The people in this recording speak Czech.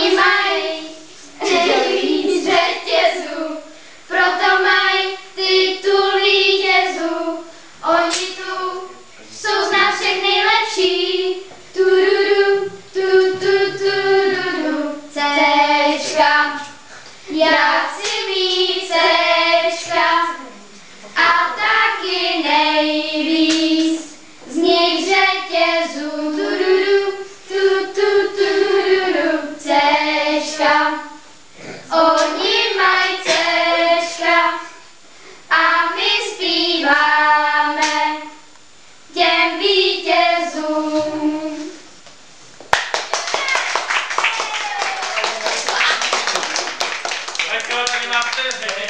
Oni mají víc řetězů, proto mají titul vítězů. Oni tu jsou z nás všech nejlepší. Tururu, tururu, Cčka. Já chci mít Cčka a taky nejvíc z nich řetězů. Tururu, tururu, Cčka. Oni mají Cčka a my zpíváme těm vítězům. Tak jo, tady máte, řekněte,